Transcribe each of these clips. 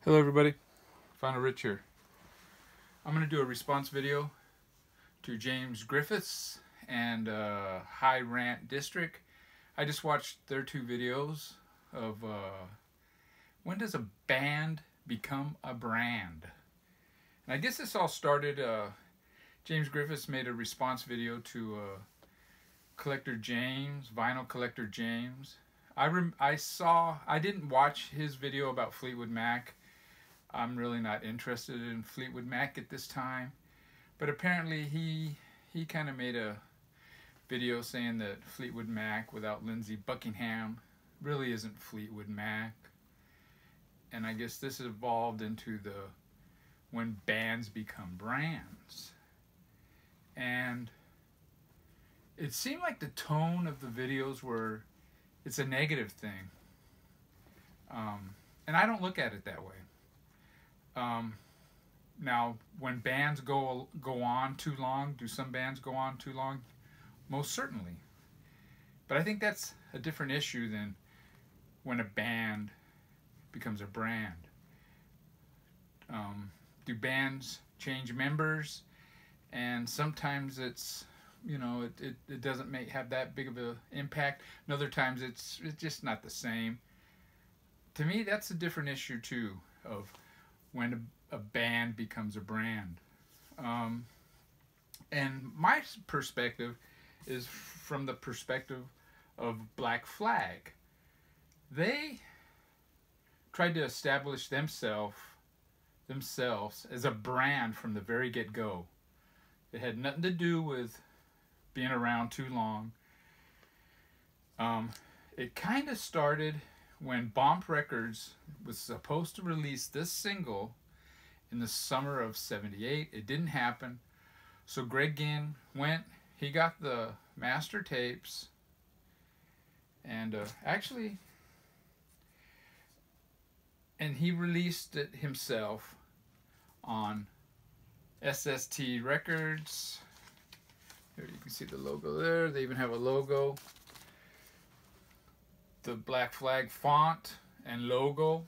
Hello everybody, Final Rich here. I'm going to do a response video to James Griffiths and High Rant District. I just watched their two videos of when does a band become a brand? And I guess this all started, James Griffiths made a response video to Collector James, Vinyl Collector James. I didn't watch his video about Fleetwood Mac. I'm really not interested in Fleetwood Mac at this time. But apparently he kind of made a video saying that Fleetwood Mac without Lindsey Buckingham really isn't Fleetwood Mac. And I guess this evolved into the when bands become brands. And it seemed like the tone of the videos were, it's a negative thing. And I don't look at it that way. Now, when bands go on too long, do some bands go on too long? Most certainly. But I think that's a different issue than when a band becomes a brand. Do bands change members? And sometimes it's, you know, it doesn't have that big of an impact. And other times it's just not the same. To me, that's a different issue too, of when a band becomes a brand. And my perspective is from the perspective of Black Flag. They tried to establish themselves as a brand from the very get-go. It had nothing to do with being around too long. It kind of started when Bomp Records was supposed to release this single in the summer of '78. It didn't happen. So Greg Ginn went, he got the master tapes, and and he released it himself on SST Records. Here you can see the logo there. They even have a logo. The Black Flag font and logo.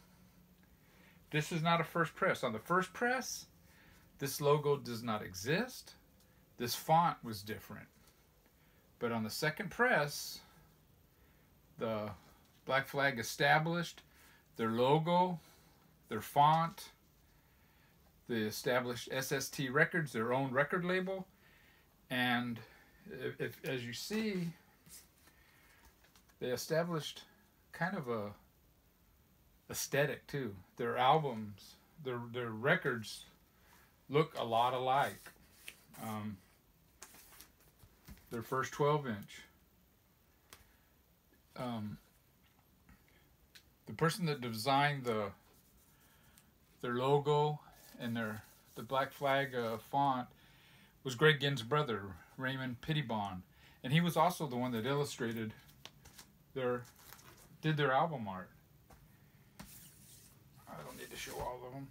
This is not a first press. On the first press, this logo does not exist. This font was different. But on the second press, the Black Flag established their logo, their font. They established SST Records, their own record label. And as you see, they established kind of a aesthetic too. Their albums, their records look a lot alike. Their first 12-inch. The person that designed their logo and the Black Flag font was Greg Ginn's brother, Raymond Pettibon, and he was also the one that illustrated did their album art. I don't need to show all of them.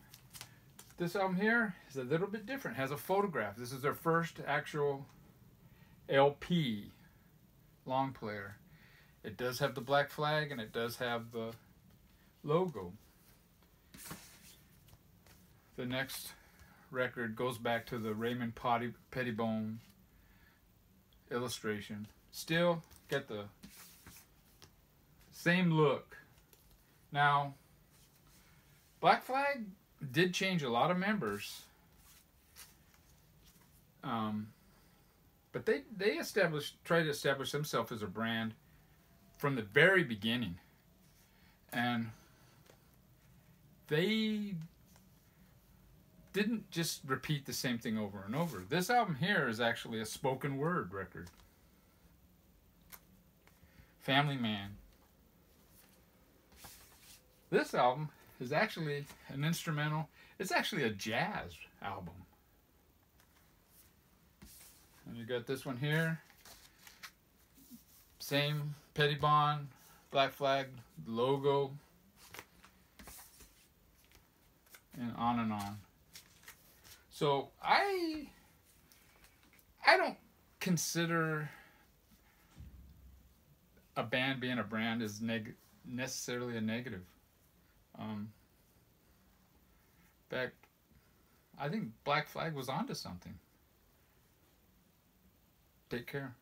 This album here is a little bit different. It has a photograph. This is their first actual LP long player. It does have the Black Flag and it does have the logo. The next record goes back to the Raymond Pettibon illustration. Still get the same look. Now, Black Flag did change a lot of members, but they tried to establish themselves as a brand from the very beginning, and they didn't just repeat the same thing over and over. This album here is actually a spoken word record. Family Man. This album is actually an instrumental. It's actually a jazz album. And you got this one here. Same Pettibon, Black Flag logo, and on and on. So I don't consider a band being a brand as necessarily a negative. fact, I think Black Flag was onto something. Take care.